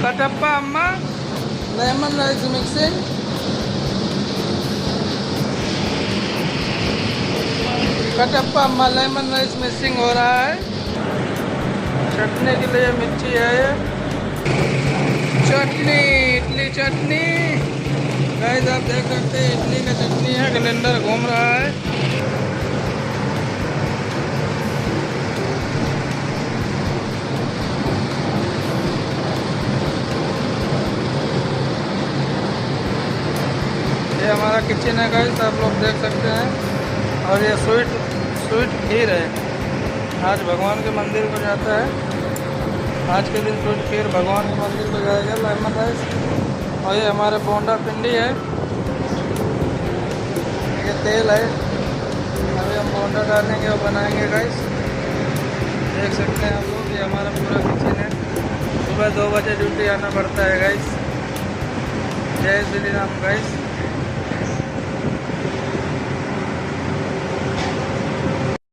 कटप्पा अम्मा lemon rice mixing. Kattappa अम्मा lemon rice mixing हो रहा है। चटनी के लिए मिर्ची है ये। चटनी, इडली चटनी गाइस, आप देख सकते हैं इडली का चटनी है। सिलेंडर घूम रहा है। ये हमारा किचन है गाइस, आप लोग देख सकते हैं। और ये स्वीट खीर है। आज भगवान के मंदिर को जाता है। आज के दिन स्वीट खीर भगवान के मंदिर को जाएगा लेमन राइस। और ये हमारे बोंडा पिंडी है। ये तेल है। अभी हम बोंडा डालेंगे और बनाएंगे गाइस। देख सकते हैं आप लोग, ये हमारा पूरा किचन है। सुबह 2 बजे ड्यूटी आना पड़ता है गाइस। जय श्री राम गाइस।